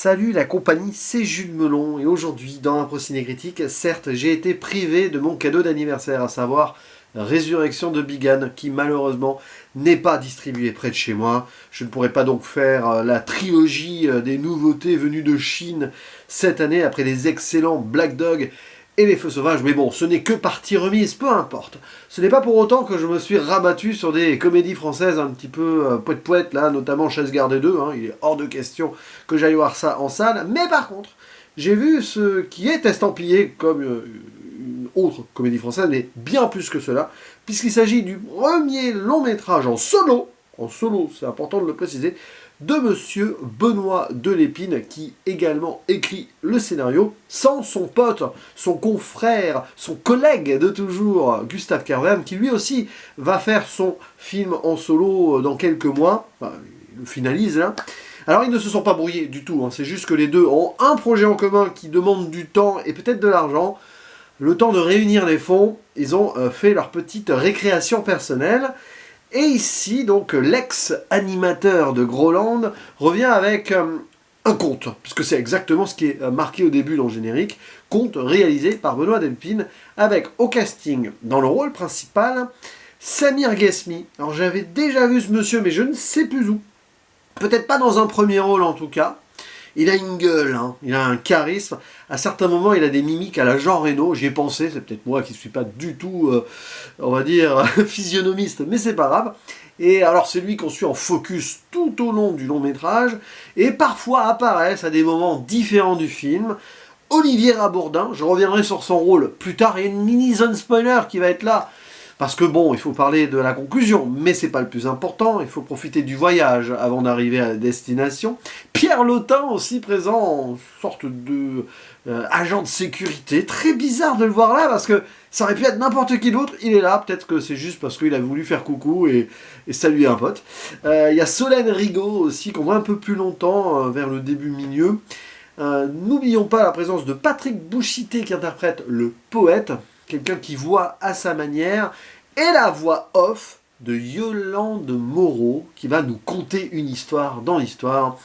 Salut la compagnie, c'est Jules Melon et aujourd'hui dans Impro Cinécritique, certes j'ai été privé de mon cadeau d'anniversaire, à savoir Résurrection de Bigan, qui malheureusement n'est pas distribué près de chez moi. Je ne pourrai pas donc faire la trilogie des nouveautés venues de Chine cette année après les excellents Black Dog et les Feux Sauvages, mais bon, ce n'est que partie remise, peu importe. Ce n'est pas pour autant que je me suis rabattu sur des comédies françaises un petit peu poète-poète, là, notamment Chasse gardée 2, hein, il est hors de question que j'aille voir ça en salle, mais par contre, j'ai vu ce qui est estampillé comme une autre comédie française, mais bien plus que cela, puisqu'il s'agit du premier long métrage en solo, c'est important de le préciser, de monsieur Benoît Delépine, qui également écrit le scénario, sans son pote, son confrère, son collègue de toujours, Gustave Kervern, qui lui aussi va faire son film en solo dans quelques mois, enfin, il le finalise là. Alors ils ne se sont pas brouillés du tout, hein. C'est juste que les deux ont un projet en commun qui demande du temps et peut-être de l'argent. Le temps de réunir les fonds, ils ont fait leur petite récréation personnelle. Et ici, donc, l'ex-animateur de Groland revient avec un conte, puisque c'est exactement ce qui est marqué au début dans le générique, conte réalisé par Benoît Delépine, avec au casting, dans le rôle principal, Samir Ghesmi. Alors j'avais déjà vu ce monsieur, mais je ne sais plus où. Peut-être pas dans un premier rôle en tout cas. Il a une gueule, hein. Il a un charisme. À certains moments, il a des mimiques à la Jean Reno. J'y ai pensé, c'est peut-être moi qui ne suis pas du tout, on va dire, physionomiste, mais c'est pas grave. Et alors, c'est lui qu'on suit en focus tout au long du long métrage. Et parfois apparaissent à des moments différents du film Olivier Rabourdin. Je reviendrai sur son rôle plus tard. Il y a une mini zone spoiler qui va être là. Parce que bon, il faut parler de la conclusion, mais c'est pas le plus important, il faut profiter du voyage avant d'arriver à la destination. Pierre Lotin aussi présent en sorte de agent de sécurité, très bizarre de le voir là, parce que ça aurait pu être n'importe qui d'autre, il est là, peut-être que c'est juste parce qu'il a voulu faire coucou et saluer un pote. Il y a Solène Rigaud aussi, qu'on voit un peu plus longtemps, vers le début-milieu. N'oublions pas la présence de Patrick Bouchité qui interprète le poète, quelqu'un qui voit à sa manière, et la voix off de Yolande Moreau, qui va nous conter une histoire dans l'histoire.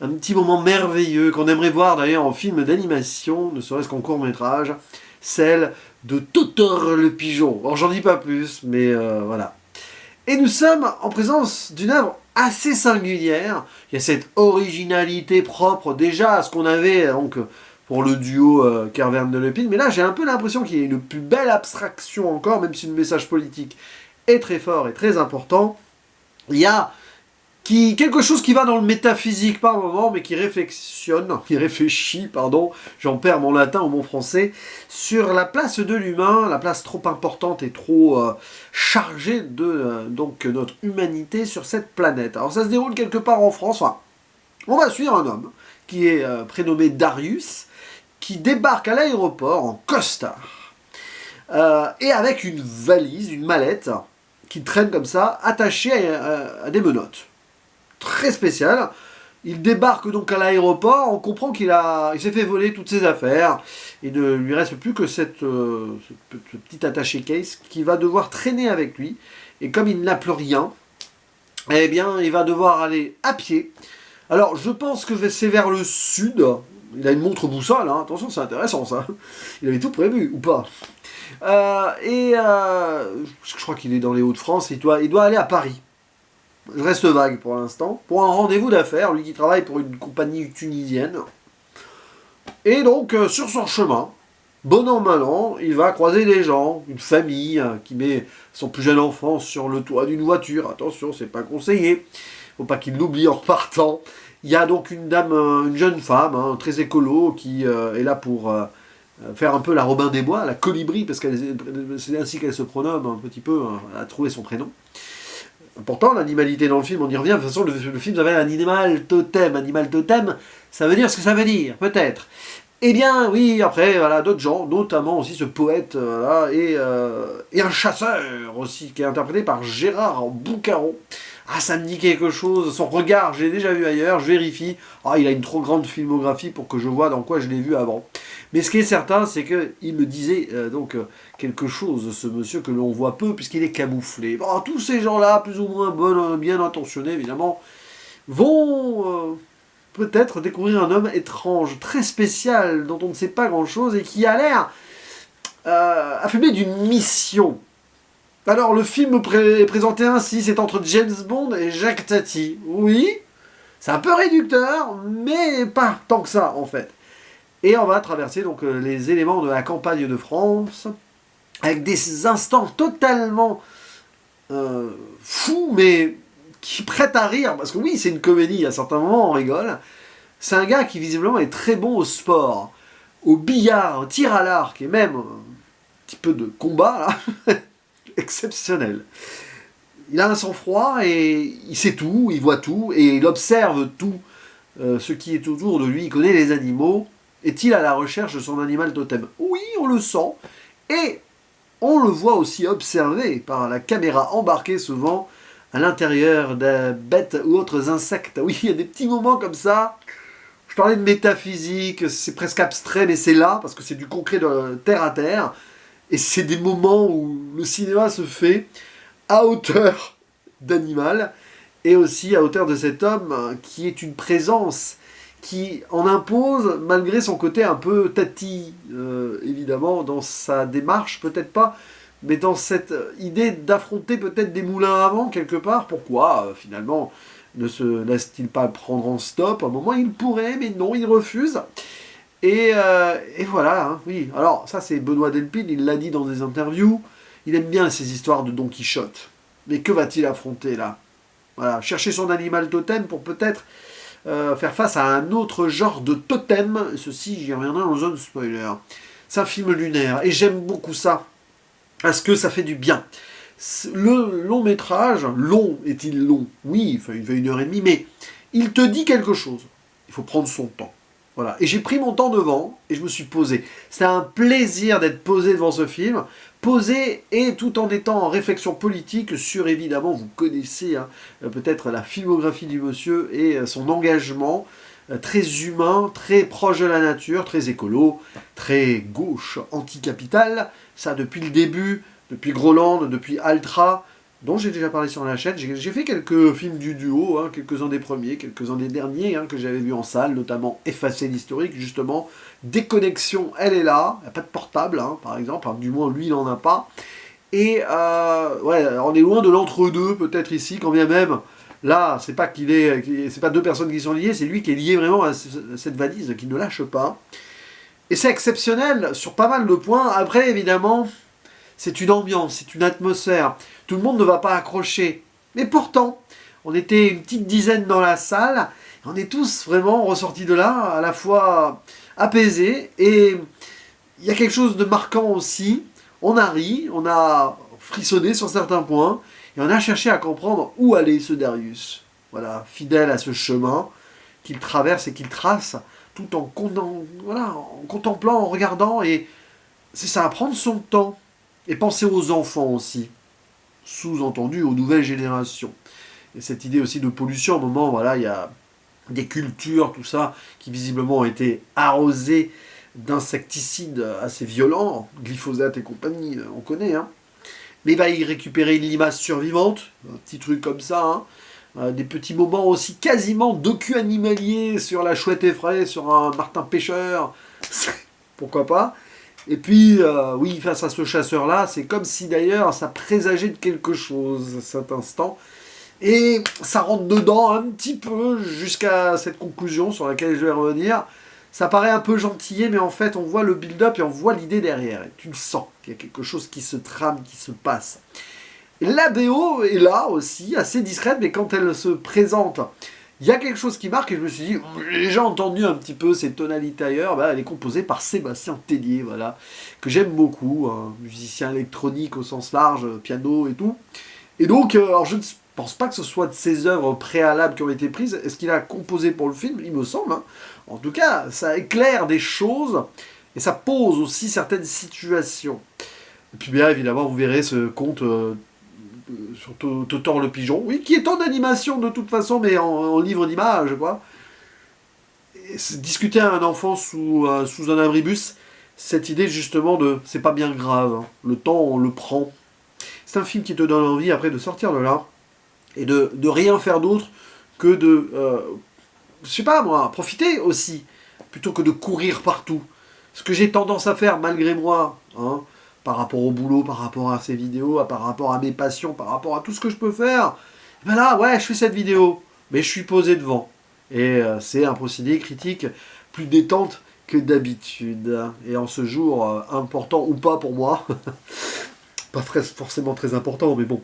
Un petit moment merveilleux, qu'on aimerait voir d'ailleurs en film d'animation, ne serait-ce qu'en court-métrage, celle de Totor le pigeon. Bon, j'en dis pas plus, mais voilà. Et nous sommes en présence d'une œuvre assez singulière. Il y a cette originalité propre déjà à ce qu'on avait, donc, pour le duo Kervern-Delépine, mais là j'ai un peu l'impression qu'il y a une plus belle abstraction encore, même si le message politique est très fort et très important. Il y a quelque chose qui va dans le métaphysique par moment, mais qui réfléchit, j'en perds mon latin ou mon français, sur la place de l'humain, la place trop importante et trop chargée de donc notre humanité sur cette planète. Alors ça se déroule quelque part en France, enfin, on va suivre un homme qui est prénommé Darius, qui débarque à l'aéroport en costard, et avec une valise, une mallette, qui traîne comme ça, attachée à des menottes. Très spécial. Il débarque donc à l'aéroport, on comprend qu'il s'est fait voler toutes ses affaires, il ne lui reste plus que ce petit attaché case qui va devoir traîner avec lui, et comme il n'a plus rien, eh bien il va devoir aller à pied. Alors je pense que c'est vers le sud. Il a une montre boussole, hein. Attention, c'est intéressant ça. Il avait tout prévu, ou pas. Je crois qu'il est dans les Hauts-de-France, il doit aller à Paris. Je reste vague pour l'instant. Pour un rendez-vous d'affaires, lui qui travaille pour une compagnie tunisienne. Et donc, sur son chemin, bon an, mal an, il va croiser des gens, une famille qui met son plus jeune enfant sur le toit d'une voiture. Attention, c'est pas conseillé. Faut pas qu'il l'oublie en repartant. Il y a donc une dame, une jeune femme, hein, très écolo, qui est là pour faire un peu la Robin des Bois, la colibri, parce que c'est ainsi qu'elle se pronomme un petit peu, hein, elle a trouvé son prénom. Important, l'animalité dans le film, on y revient. De toute façon, le film s'appelle Animal Totem. Animal Totem, ça veut dire ce que ça veut dire, peut-être. Eh bien, oui, après, voilà, d'autres gens, notamment aussi ce poète, voilà, et un chasseur aussi, qui est interprété par Gérard Boucaron. Ah, ça me dit quelque chose, son regard, j'ai déjà vu ailleurs, je vérifie. Ah, il a une trop grande filmographie pour que je vois dans quoi je l'ai vu avant. Mais ce qui est certain, c'est qu'il me disait quelque chose, ce monsieur, que l'on voit peu, puisqu'il est camouflé. Bon, tous ces gens-là, plus ou moins bien intentionnés, évidemment, vont peut-être découvrir un homme étrange, très spécial, dont on ne sait pas grand-chose et qui a l'air affublé d'une mission. Alors, le film est présenté ainsi, c'est entre James Bond et Jacques Tati. Oui, c'est un peu réducteur, mais pas tant que ça, en fait. Et on va traverser donc les éléments de la campagne de France, avec des instants totalement fous, mais qui prêtent à rire, parce que oui, c'est une comédie, à certains moments on rigole. C'est un gars qui visiblement est très bon au sport, au billard, au tir à l'arc, et même un petit peu de combat, là. Exceptionnel. Il a un sang-froid et il sait tout, il voit tout, et il observe tout ce qui est autour de lui, il connaît les animaux. Est-il à la recherche de son animal totem? Oui, on le sent, et on le voit aussi observé par la caméra embarquée souvent à l'intérieur de bêtes ou autres insectes. Oui, il y a des petits moments comme ça. Je parlais de métaphysique, c'est presque abstrait, mais c'est là, parce que c'est du concret de terre à terre. Et c'est des moments où le cinéma se fait à hauteur d'animal, et aussi à hauteur de cet homme qui est une présence qui en impose, malgré son côté un peu tati, évidemment, dans sa démarche, peut-être pas, mais dans cette idée d'affronter peut-être des moulins à vent, quelque part. Pourquoi, finalement, ne se laisse-t-il pas prendre en stop? À un moment, il pourrait, mais non, il refuse. Et voilà, hein, oui. Alors, ça, c'est Benoît Delpine, il l'a dit dans des interviews. Il aime bien ces histoires de Don Quichotte. Mais que va-t-il affronter, là? Voilà, chercher son animal totem pour peut-être faire face à un autre genre de totem. Ceci, j'y reviendrai en zone spoiler. C'est un film lunaire, et j'aime beaucoup ça, parce que ça fait du bien. Le long métrage, long est-il long? Oui, il fait 1h30, mais il te dit quelque chose. Il faut prendre son temps. Voilà. Et j'ai pris mon temps devant, et je me suis posé. C'était un plaisir d'être posé devant ce film, posé et tout en étant en réflexion politique sur, évidemment, vous connaissez hein, peut-être la filmographie du monsieur et son engagement très humain, très proche de la nature, très écolo, très gauche, anticapital. Ça depuis le début, depuis Groland, depuis Altra, dont j'ai déjà parlé sur la chaîne. J'ai fait quelques films du duo, hein, quelques-uns des premiers, quelques-uns des derniers hein, que j'avais vus en salle, notamment Effacer l'historique, justement. Déconnexion, elle est là, il n'y a pas de portable, hein, par exemple, hein, du moins lui il n'en a pas. Et ouais, on est loin de l'entre-deux, peut-être ici, quand bien même, là, c'est pas c'est pas deux personnes qui sont liées, c'est lui qui est lié vraiment à cette valise, qui ne lâche pas. Et c'est exceptionnel sur pas mal de points. Après, évidemment, c'est une ambiance, c'est une atmosphère. Tout le monde ne va pas accrocher. Mais pourtant, on était une petite dizaine dans la salle. On est tous vraiment ressortis de là, à la fois apaisés. Et il y a quelque chose de marquant aussi. On a ri, on a frissonné sur certains points. Et on a cherché à comprendre où allait ce Darius. Voilà, fidèle à ce chemin qu'il traverse et qu'il trace, tout en contemplant, en regardant. Et c'est ça, prendre son temps. Et penser aux enfants aussi, sous-entendu aux nouvelles générations. Et cette idée aussi de pollution, à un moment, voilà, il y a des cultures, tout ça, qui visiblement ont été arrosées d'insecticides assez violents, glyphosate et compagnie, on connaît, hein. Mais il va y récupérer une limace survivante, un petit truc comme ça, hein. Des petits moments aussi quasiment docu-animaliers sur la chouette effraie, sur un martin pêcheur, pourquoi pas. Et puis, oui, face à ce chasseur-là, c'est comme si d'ailleurs ça présageait de quelque chose, cet instant. Et ça rentre dedans un petit peu jusqu'à cette conclusion sur laquelle je vais revenir. Ça paraît un peu gentillet, mais en fait, on voit le build-up et on voit l'idée derrière. Et tu le sens, qu'il y a quelque chose qui se trame, qui se passe. Et la BO est là aussi, assez discrète, mais quand elle se présente, il y a quelque chose qui marque, et je me suis dit, j'ai déjà entendu un petit peu ces tonalités ailleurs, bah, elle est composée par Sébastien Tellier, voilà, que j'aime beaucoup, un musicien électronique au sens large, piano et tout. Et donc, alors je ne pense pas que ce soit de ses œuvres préalables qui ont été prises. Est-ce qu'il a composé pour le film? Il me semble, hein. En tout cas, ça éclaire des choses, et ça pose aussi certaines situations. Et puis bien évidemment, vous verrez ce conte... sur Totor le pigeon, oui, qui est en animation de toute façon, mais en livre d'image, quoi. Et discuter à un enfant sous un abribus, cette idée justement de c'est pas bien grave, hein. Le temps on le prend. C'est un film qui te donne envie après de sortir de là et de rien faire d'autre que de je sais pas moi, profiter aussi, plutôt que de courir partout. Ce que j'ai tendance à faire malgré moi, hein, par rapport au boulot, par rapport à ces vidéos, par rapport à mes passions, par rapport à tout ce que je peux faire. Ben là, ouais, je fais cette vidéo, mais je suis posé devant. Et c'est un procédé critique plus détente que d'habitude. Et en ce jour important ou pas pour moi, pas forcément très important, mais bon,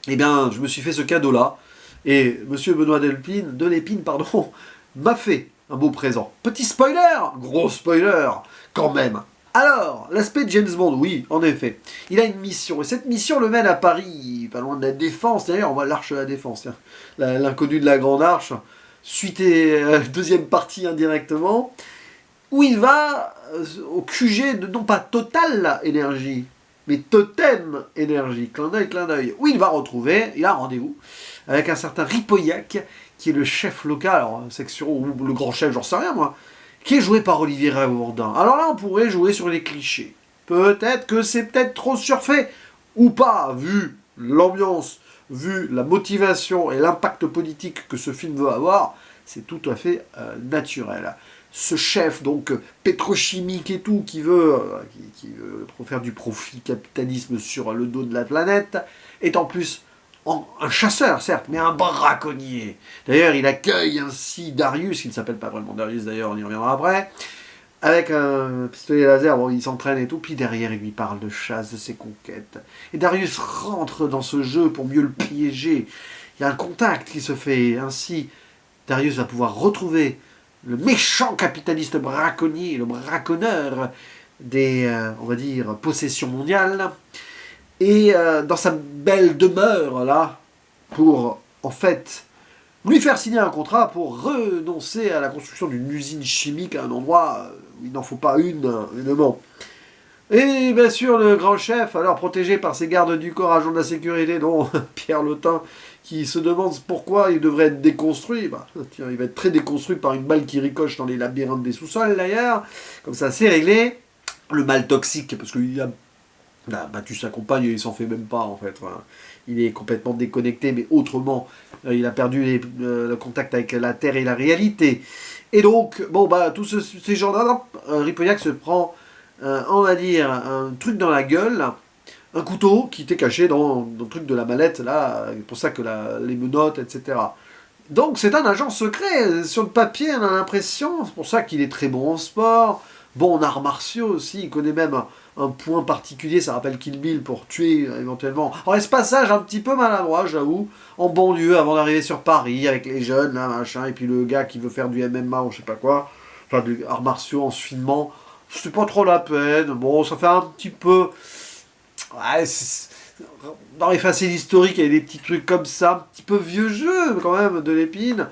eh bien, je me suis fait ce cadeau-là. Et Monsieur Benoît Delépine, pardon, m'a fait un beau présent. Petit spoiler, gros spoiler, quand même. Alors, l'aspect James Bond, oui, en effet. Il a une mission, et cette mission le mène à Paris, pas loin de la Défense, d'ailleurs, on voit l'Arche de la Défense, l'inconnu de la Grande Arche, suite et deuxième partie indirectement, où il va au QG de non pas Total Énergie, mais Totem Énergie, clin d'œil, où il va retrouver, il a un rendez-vous, avec un certain Ripollac, qui est le chef local, alors section, ou le grand chef, j'en sais rien moi, qui est joué par Olivier Raourdin. Alors là, on pourrait jouer sur les clichés. Peut-être que c'est peut-être trop surfait, ou pas, vu l'ambiance, vu la motivation et l'impact politique que ce film veut avoir, c'est tout à fait naturel. Ce chef, donc, pétrochimique et tout, qui veut faire du profit capitalisme sur le dos de la planète, est en plus un chasseur, certes, mais un braconnier. D'ailleurs, il accueille ainsi Darius, qui ne s'appelle pas vraiment Darius d'ailleurs, on y reviendra après, avec un pistolet laser, bon, il s'entraîne et tout, puis derrière, il lui parle de chasse, de ses conquêtes. Et Darius rentre dans ce jeu pour mieux le piéger. Il y a un contact qui se fait, ainsi, Darius va pouvoir retrouver le méchant capitaliste braconnier, le braconneur des, on va dire, possessions mondiales, et dans sa belle demeure, là, pour, en fait, lui faire signer un contrat pour renoncer à la construction d'une usine chimique à un endroit où il n'en faut pas une, évidemment. Et bien sûr, le grand chef, alors protégé par ses gardes du corps, agents de la sécurité, dont Pierre Lotin, qui se demande pourquoi il devrait être déconstruit. Bah, tiens, il va être très déconstruit par une balle qui ricoche dans les labyrinthes des sous-sols, d'ailleurs. Comme ça, c'est réglé. Le mal toxique, parce qu'il a battu sa compagne et il s'en fait même pas, en fait. Enfin, il est complètement déconnecté, mais autrement, il a perdu le contact avec la Terre et la réalité. Et donc, bon, bah, tous ces gens-là, Ripollac se prend, on va dire, un truc dans la gueule, un couteau qui était caché dans le truc de la mallette, là, c'est pour ça que les menottes, etc. Donc, c'est un agent secret. Sur le papier, on a l'impression, c'est pour ça qu'il est très bon en sport, bon en arts martiaux aussi, il connaît même un point particulier, ça rappelle Kill Bill pour tuer éventuellement. Alors, ce passage un petit peu maladroit, j'avoue, en banlieue, avant d'arriver sur Paris, avec les jeunes, là, machin, et puis le gars qui veut faire du MMA ou je sais pas quoi, enfin, des arts martiaux en se filmant, c'est pas trop la peine, bon, ça fait un petit peu... Ouais, dans les faciles historiques, il y a des petits trucs comme ça, un petit peu vieux jeu, quand même, de l'épine.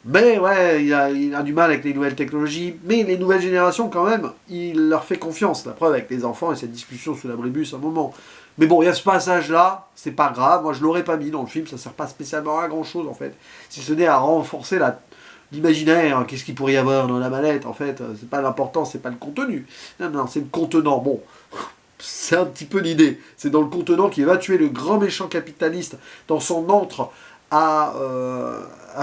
Mais ouais, il a du mal avec les nouvelles technologies. Mais les nouvelles générations, quand même, il leur fait confiance. La preuve avec les enfants et cette discussion sous l'abribus à un moment. Mais bon, il y a ce passage-là, c'est pas grave. Moi, je l'aurais pas mis dans le film, ça sert pas spécialement à grand-chose, en fait. Si ce n'est à renforcer l'imaginaire. Qu'est-ce qu'il pourrait y avoir dans la mallette, en fait. C'est pas l'important, c'est pas le contenu. Non, c'est le contenant. Bon, c'est un petit peu l'idée. C'est dans le contenant qui va tuer le grand méchant capitaliste dans son antre à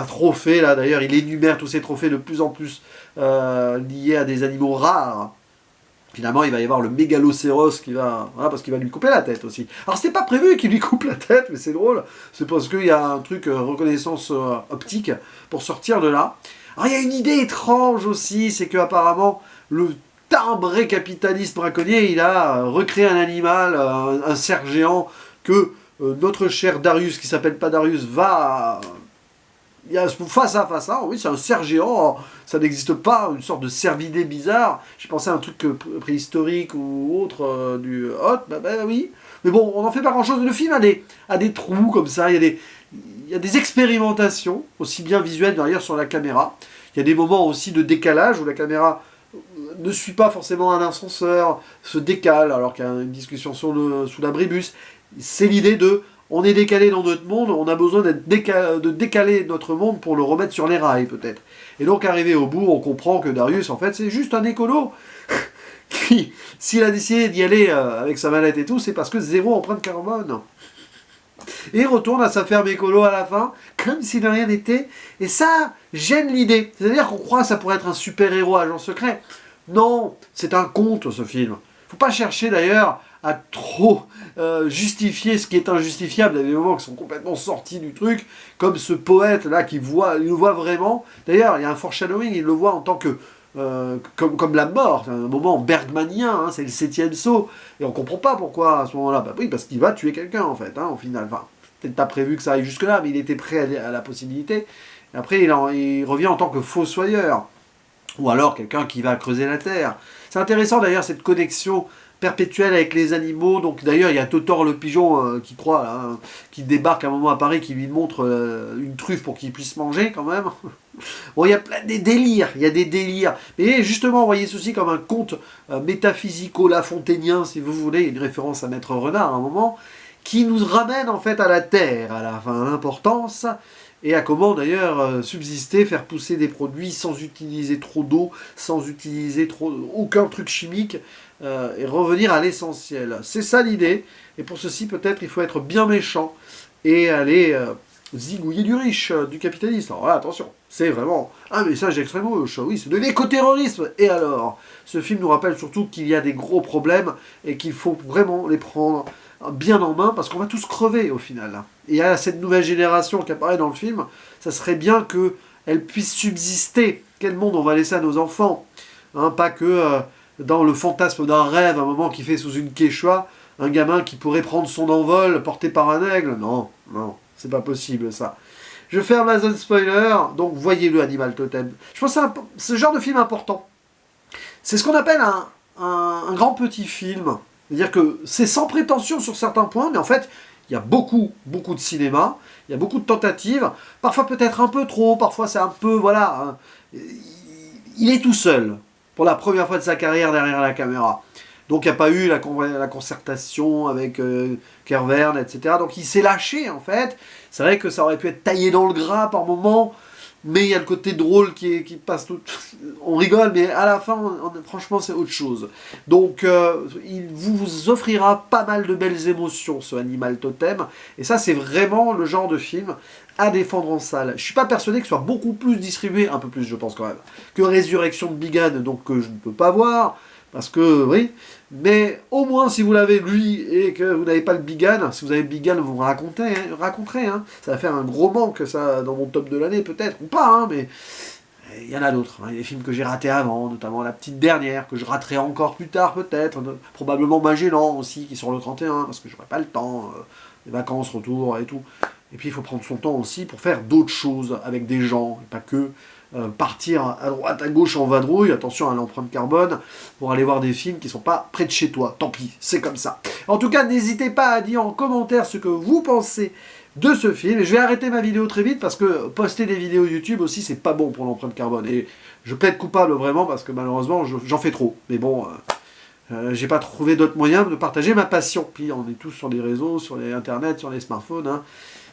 trophées, là d'ailleurs il énumère tous ces trophées de plus en plus liés à des animaux rares. Finalement il va y avoir le mégalocéros qui va, voilà, parce qu'il va lui couper la tête aussi. Alors c'était pas prévu qu'il lui coupe la tête, mais c'est drôle, c'est parce qu'il y a un truc reconnaissance optique pour sortir de là. Alors il y a une idée étrange aussi, c'est que apparemment le timbré capitaliste braconnier, il a recréé un animal, un cerf géant que notre cher Darius, qui s'appelle pas Darius, va... Il y a face à face, oui, c'est un cerf géant, ça n'existe pas, une sorte de cervidé bizarre. J'ai pensé à un truc préhistorique ou autre, du hot, bah oui. Mais bon, on n'en fait pas grand-chose. Le film a des trous comme ça, il y a des expérimentations, aussi bien visuelles d'ailleurs sur la caméra. Il y a des moments aussi de décalage où la caméra ne suit pas forcément un ascenseur, se décale alors qu'il y a une discussion sous l'abribus. C'est l'idée de, on est décalé dans notre monde, on a besoin de décaler notre monde pour le remettre sur les rails peut-être. Et donc arrivé au bout, on comprend que Darius en fait c'est juste un écolo qui, s'il a décidé d'y aller avec sa mallette et tout, c'est parce que zéro empreinte carbone. Et il retourne à sa ferme écolo à la fin, comme si de rien n'était. Et ça, gêne l'idée. C'est-à-dire qu'on croit que ça pourrait être un super-héros agent secret. Non, c'est un conte, ce film. Faut pas chercher d'ailleurs à trop justifier ce qui est injustifiable. Il y a des moments qui sont complètement sortis du truc, comme ce poète-là il le voit vraiment. D'ailleurs, il y a un foreshadowing, il le voit en tant que comme la mort, c'est un moment bergmanien, hein, c'est le 7e saut, et on comprend pas pourquoi à ce moment-là. Bah oui, parce qu'il va tuer quelqu'un en fait, hein, au final. Enfin, peut-être pas prévu que ça arrive jusque-là, mais il était prêt à la possibilité. Et après, il revient en tant que fossoyeur, ou alors quelqu'un qui va creuser la terre. C'est intéressant d'ailleurs cette connexion perpétuelle avec les animaux. Donc d'ailleurs, il y a Totor le pigeon qui croit, là, hein, qui débarque à un moment à Paris, qui lui montre une truffe pour qu'il puisse manger quand même. Bon, il y a plein des délires, il y a des délires. Mais justement, voyez ceci comme un conte métaphysico-lafontainien, si vous voulez, une référence à Maître Renard à un moment, qui nous ramène en fait à la terre, à l'importance, et à comment d'ailleurs subsister, faire pousser des produits sans utiliser trop d'eau, sans utiliser aucun truc chimique, et revenir à l'essentiel. C'est ça l'idée, et pour ceci peut-être il faut être bien méchant, et aller zigouiller du riche, du capitaliste. Alors là, attention, c'est vraiment un message d'extrême gauche, oui, c'est de l'écoterrorisme. Et alors, ce film nous rappelle surtout qu'il y a des gros problèmes, et qu'il faut vraiment les prendre bien en main, parce qu'on va tous crever au final. Et il y a cette nouvelle génération qui apparaît dans le film, ça serait bien qu'elle puisse subsister. Quel monde on va laisser à nos enfants, hein, pas que dans le fantasme d'un rêve, un moment qui fait sous une quechua, un gamin qui pourrait prendre son envol porté par un aigle. Non, non, c'est pas possible ça. Je ferme la zone spoiler, donc voyez-le, Animal Totem. Je pense que c'est ce genre de film important. C'est ce qu'on appelle un grand petit film. C'est-à-dire que c'est sans prétention sur certains points, mais en fait, il y a beaucoup de cinéma, il y a beaucoup de tentatives, parfois peut-être un peu trop, parfois c'est un peu, voilà, hein, il est tout seul, pour la première fois de sa carrière derrière la caméra. Donc il n'y a pas eu la concertation avec Kervern, etc. Donc il s'est lâché, en fait. C'est vrai que ça aurait pu être taillé dans le gras par moments, mais il y a le côté drôle qui passe tout. On rigole, mais à la fin, franchement, c'est autre chose. Donc, il vous offrira pas mal de belles émotions, ce Animal Totem. Et ça, c'est vraiment le genre de film à défendre en salle. Je suis pas persuadé que ce soit beaucoup plus distribué, un peu plus, je pense quand même, que Résurrection de Bigan, donc que je ne peux pas voir. Parce que, oui, mais au moins si vous l'avez lui et que vous n'avez pas le Bigan, si vous avez le Bigan, vous me raconterez, hein. Ça va faire un gros manque, ça, dans mon top de l'année, peut-être, ou pas, hein, mais il y en a d'autres. Hein. Il y a des films que j'ai ratés avant, notamment La Petite Dernière, que je raterai encore plus tard, peut-être, probablement Magellan aussi, qui est sur le 31, parce que j'aurai pas le temps, les vacances, retour et tout. Et puis il faut prendre son temps aussi pour faire d'autres choses avec des gens, et pas que partir à droite, à gauche en vadrouille, attention à l'empreinte carbone, pour aller voir des films qui sont pas près de chez toi. Tant pis, c'est comme ça. En tout cas, n'hésitez pas à dire en commentaire ce que vous pensez de ce film. Et je vais arrêter ma vidéo très vite parce que poster des vidéos YouTube aussi, c'est pas bon pour l'empreinte carbone. Et je plaide coupable vraiment parce que malheureusement, j'en fais trop. Mais bon, j'ai pas trouvé d'autres moyens de partager ma passion. Puis on est tous sur les réseaux, sur les internet, sur les smartphones. Hein.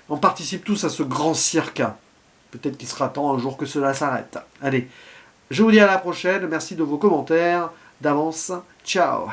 On participe tous à ce grand cirque. Peut-être qu'il sera temps un jour que cela s'arrête. Allez, je vous dis à la prochaine. Merci de vos commentaires. D'avance, ciao.